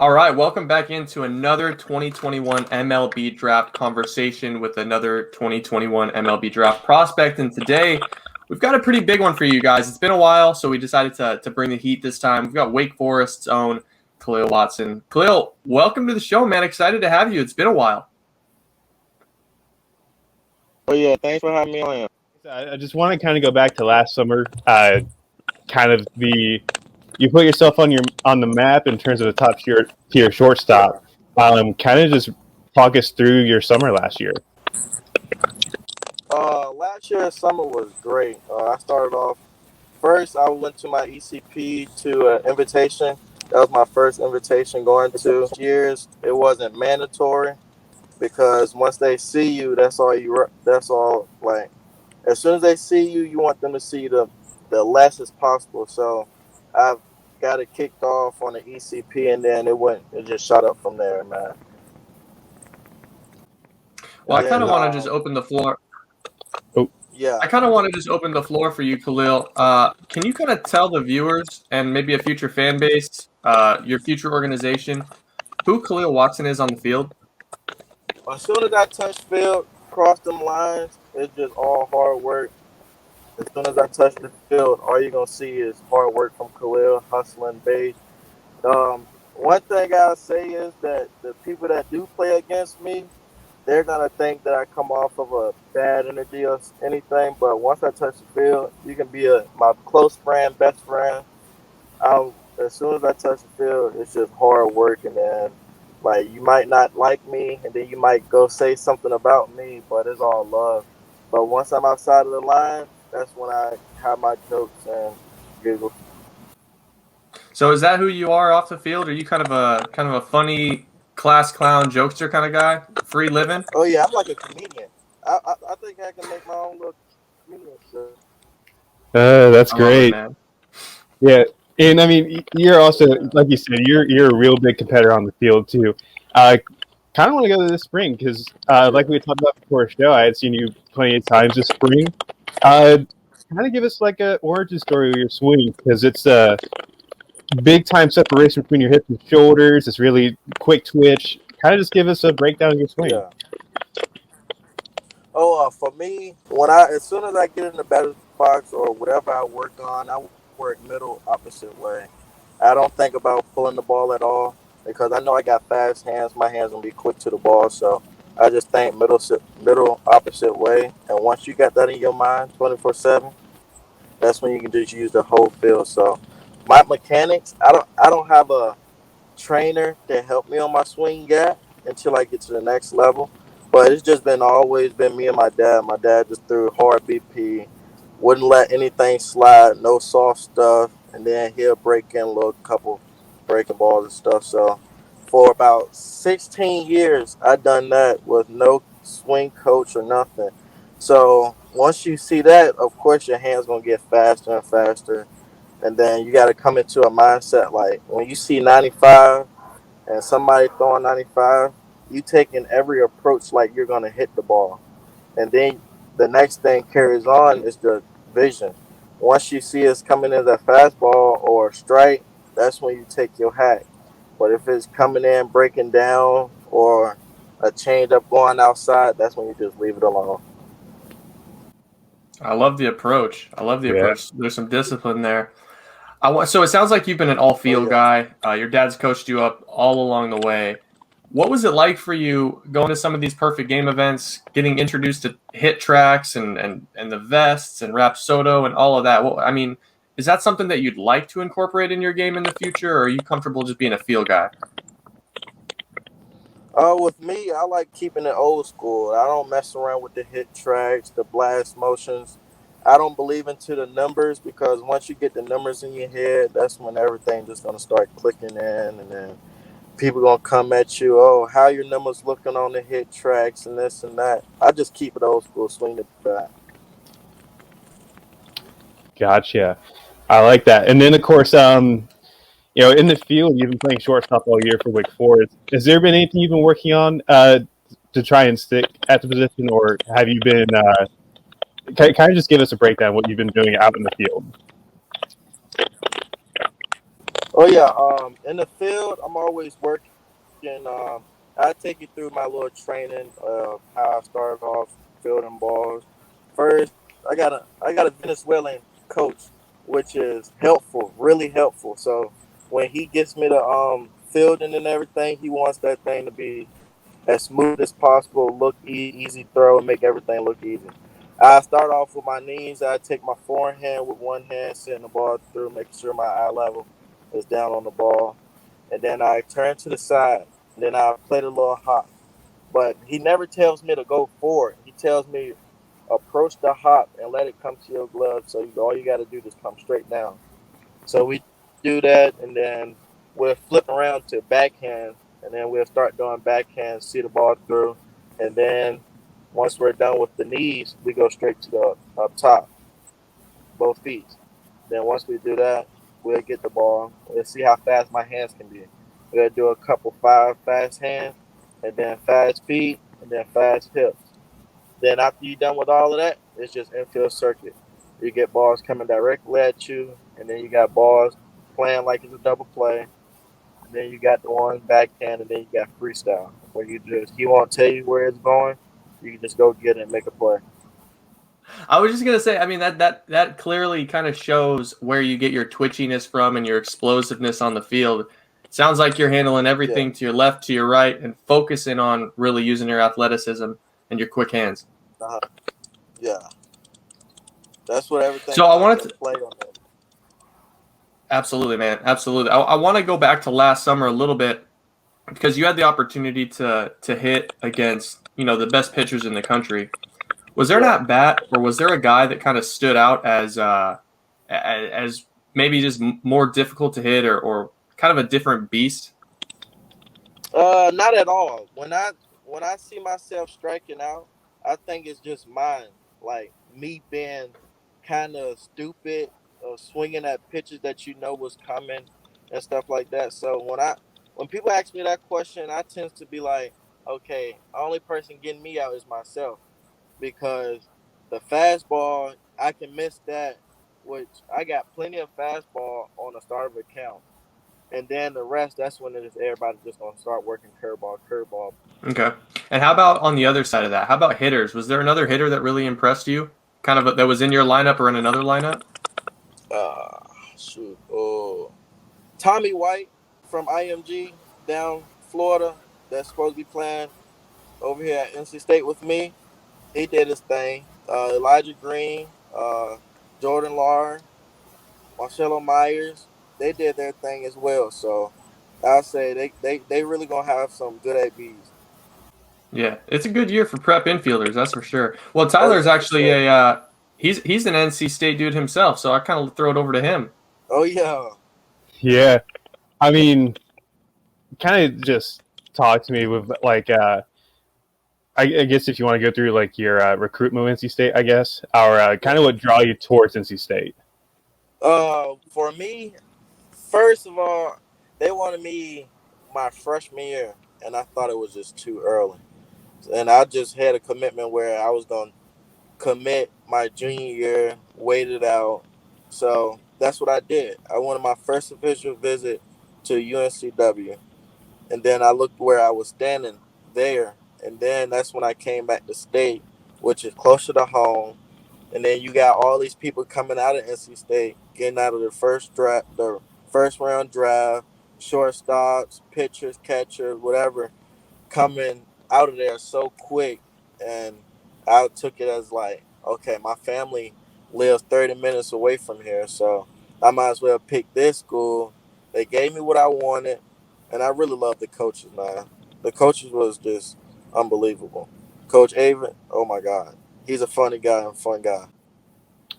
All right, welcome back into another 2021 MLB draft conversation with another 2021 MLB draft prospect. And today we've got a pretty big one for you guys. It's been a while, so we decided to bring the heat this time. We've got Wake Forest's own Kahlil Watson. Kahlil, welcome to the show, man. Excited to have you. It's been a while. Oh yeah, thanks for having me on. I just want to kind of go back to last summer. You put yourself on the map in terms of a top tier shortstop. Kind of just talk us through your summer last year. Last year's summer was great. I started off first. I went to my ECP to an invitation. That was my first invitation going to years. It wasn't mandatory because once they see you, that's all. Like as soon as they see you, you want them to see the less as possible. So I've got it kicked off on the ECP, and then it just shot up from there, man. Well, I kind of want to just open the floor. Yeah. I kind of want to just open the floor for you, Kahlil. Can you kind of tell the viewers and maybe a future fan base, your future organization, who Kahlil Watson is on the field? As soon as I touch field, cross them lines, it's just all hard work. As soon as I touch the field, all you're going to see is hard work from Kahlil, hustling base. One thing I'll say is that the people that do play against me, they're going to think that I come off of a bad energy or anything. But once I touch the field, you can be my close friend, best friend. As soon as I touch the field, it's just hard work. And then, like, you might not like me, and then you might go say something about me, but it's all love. But once I'm outside of the line, that's when I have my jokes and giggle. So is that who you are off the field? Are you kind of a funny class clown jokester kind of guy? Free living? Oh yeah, I'm like a comedian. I think I can make my own little comedian show. That's I love it, great. man. Yeah, and I mean, you're also, like you said, you're a real big competitor on the field too. Kind of want to go to this spring because, like we talked about before the show, I had seen you plenty of times this spring. Kind of give us like a origin story of your swing because it's a big time separation between your hips and shoulders. It's really quick twitch. Kind of just give us a breakdown of your swing. Yeah. For me, as soon as I get in the batter's box or whatever I work on, I work middle opposite way. I don't think about pulling the ball at all because I know I got fast hands. My hands gonna be quick to the ball, so I just think middle opposite way. And once you got that in your mind, 24/7, that's when you can just use the whole field. So my mechanics, I don't have a trainer to help me on my swing yet until I get to the next level. But it's just always been me and my dad. My dad just threw hard BP, wouldn't let anything slide, no soft stuff, and then he'll break in a little couple breaking balls and stuff. So for about 16 years, I've done that with no swing coach or nothing. So once you see that, of course your hand's gonna get faster and faster, and then you got to come into a mindset like when you see 95 and somebody throwing 95, you taking every approach like you're gonna hit the ball, and then the next thing carries on is the vision. Once you see it's coming in as a fastball or a strike, that's when you take your hack. But if it's coming in, breaking down, or a change up going outside, that's when you just leave it alone. I love the approach. Yeah. There's some discipline there. So it sounds like you've been an all-field guy. Your dad's coached you up all along the way. What was it like for you going to some of these perfect game events, getting introduced to hit tracks and the vests and Rapsodo and all of that? Well, I mean, is that something that you'd like to incorporate in your game in the future, or are you comfortable just being a field guy? With me, I like keeping it old school. I don't mess around with the hit tracks, the blast motions. I don't believe into the numbers because once you get the numbers in your head, that's when everything just gonna start clicking in, and then people gonna come at you. Oh, how your numbers looking on the hit tracks and this and that. I just keep it old school, swing the bat. Gotcha. I like that. And then, of course, in the field, you've been playing shortstop all year for Wake Forest. Has there been anything you've been working on to try and stick at the position, or have you been kind of just give us a breakdown of what you've been doing out in the field? Oh yeah. In the field, I'm always working. I take you through my little training of how I started off fielding balls. First, I got a Venezuelan coach, which is helpful, really helpful. So when he gets me to fielding and everything, he wants that thing to be as smooth as possible, look easy throw, and make everything look easy. I start off with my knees. I take my forehand with one hand, sending the ball through, making sure my eye level is down on the ball, and then I turn to the side. And then I play the little hop. But he never tells me to go forward. He tells me approach the hop and let it come to your glove. So all you got to do is come straight down. So we do that, and then we'll flip around to backhand, and then we'll start doing backhand, see the ball through, and then once we're done with the knees, we go straight to the up top, both feet. Then once we do that, we'll get the ball. We'll see how fast my hands can be. We'll do a couple 5 fast hands, and then fast feet, and then fast hips. Then after you're done with all of that, it's just infield circuit. You get balls coming directly at you, and then you got balls playing like it's a double play. And then you got the one backhand, and then you got freestyle, where he won't tell you where it's going. You can just go get it and make a play. I was just gonna say, I mean that clearly kind of shows where you get your twitchiness from and your explosiveness on the field. Sounds like you're handling everything Yeah. to your left, to your right, and focusing on really using your athleticism and your quick hands. Uh-huh. Yeah, that's what everything So I comes wanted into to, play on it. absolutely, man, absolutely. I want to go back to last summer a little bit because you had the opportunity to hit against the best pitchers in the country. Was there an Yeah. at bat, or was there a guy that kind of stood out as maybe just more difficult to hit, or kind of a different beast? Not at all. When I see myself striking out, I think it's just mine. Like me being kind of stupid, swinging at pitches that you know was coming and stuff like that. So when people ask me that question, I tend to be like, okay, only person getting me out is myself because the fastball I can miss that, which I got plenty of fastball on the start of a count. And then the rest, that's when it is everybody just gonna start working curveball, curveball. Okay. And how about on the other side of that? How about hitters? Was there another hitter that really impressed you? Kind of that was in your lineup or in another lineup? Uh, shoot. Oh, Tommy White from IMG down Florida that's supposed to be playing over here at NC State with me. He did his thing. Elijah Green, Jordan Lar, Marcelo Myers, they did their thing as well. So I'll say they really gonna have some good ABs. Yeah, it's a good year for prep infielders, that's for sure. Well, Oh Tyler's yeah, for actually sure. he's an NC State dude himself, so I kind of throw it over to him. Oh yeah. Yeah, I mean, kind of just talk to me with like I guess if you want to go through like your recruitment with NC State, I guess, or kind of what draw you towards NC State. For me, first of all, they wanted me my freshman year, and I thought it was just too early. And I just had a commitment where I was going to commit my junior year, wait it out. So that's what I did. I wanted my first official visit to UNCW, and then I looked where I was standing there, and then that's when I came back to state, which is closer to home. And then you got all these people coming out of NC State, getting out of the first round draft, shortstops, pitchers, catchers, whatever, coming out of there so quick. And I took it as like, okay, my family lives 30 minutes away from here, so I might as well pick this school. They gave me what I wanted, and I really love the coaches, man. The coaches was just unbelievable. Coach Avon, oh my God. He's a funny guy and fun guy.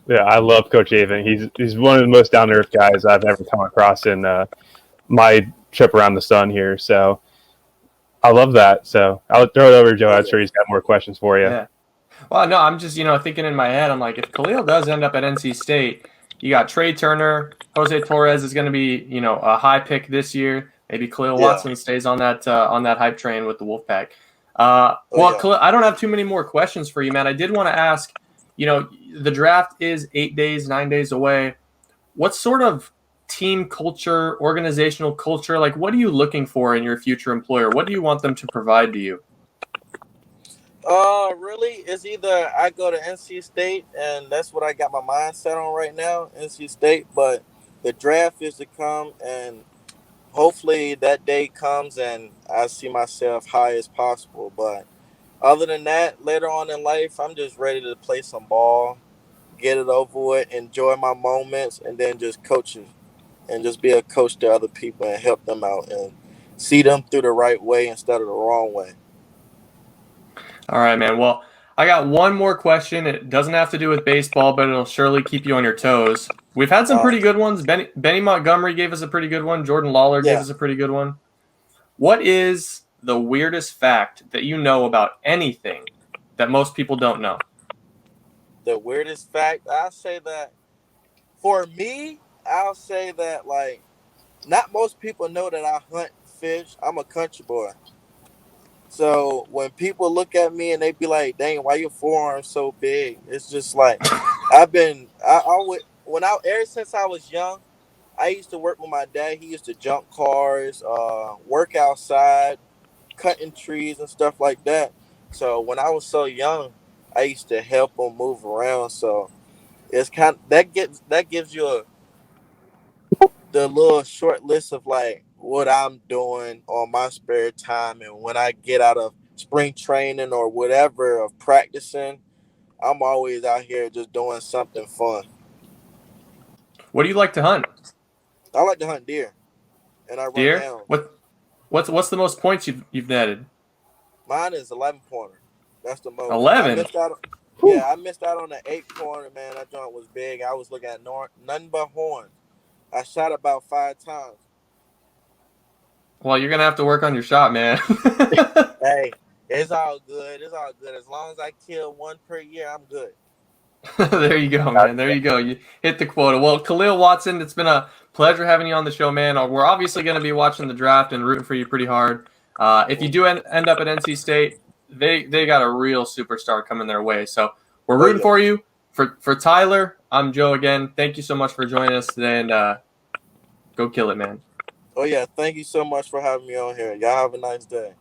Yeah, I love Coach Avon. He's one of the most down to earth guys I've ever come across in my trip around the sun here. So I love that. So I'll throw it over to Joe. Oh I'm yeah. sure he's got more questions for you. Yeah. Well, no, I'm just thinking in my head. I'm like, if Kahlil does end up at NC State, you got Trey Turner, Jose Torres is going to be a high pick this year. Maybe Kahlil Yeah. Watson stays on that hype train with the Wolfpack. Oh Well, yeah. Kahlil, I don't have too many more questions for you, man. I did want to ask. The draft is 8 days, 9 days away. What sort of team culture, organizational culture? Like, what are you looking for in your future employer? What do you want them to provide to you? Really, it's either I go to NC State, and that's what I got my mind set on right now, NC State. But the draft is to come, and hopefully that day comes, and I see myself high as possible. But other than that, later on in life, I'm just ready to play some ball, get it over with, enjoy my moments, and then just coach it, and just be a coach to other people and help them out and see them through the right way instead of the wrong way. All right, man. Well, I got one more question. It doesn't have to do with baseball, but it'll surely keep you on your toes. We've had some pretty good ones. Benny Montgomery gave us a pretty good one. Jordan Lawler gave us a pretty good one. What is the weirdest fact that you know about anything that most people don't know? The weirdest fact, I'll say that for me, I'll say that like not most people know that I hunt fish. I'm a country boy. So when people look at me and they be like, "Dang, why your forearm so big?" It's just like ever since I was young, I used to work with my dad. He used to jump cars, work outside, cutting trees and stuff like that. So when I was so young, I used to help him move around. So it's that gives you the little short list of like what I'm doing on my spare time, and when I get out of spring training or whatever of practicing, I'm always out here just doing something fun. What do you like to hunt? I like to hunt deer, and I run Deer? hounds. What's the most points you've netted? Mine is 11 pointer. That's the most. 11. I missed out on the 8 pointer. Man, that joint was big. I was looking at nothing but horn. I shot about 5 times. Well, you're gonna have to work on your shot, man. Hey, it's all good. It's all good. As long as I kill one per year, I'm good. There you go, man. There you go. You hit the quota. Well, Kahlil Watson, it's been a pleasure having you on the show, man. We're obviously going to be watching the draft and rooting for you pretty hard. If you do end up at NC State, they got a real superstar coming their way. So we're rooting for you. For Tyler, I'm Joe again. Thank you so much for joining us today, and go kill it, man. Oh, yeah. Thank you so much for having me on here. Y'all have a nice day.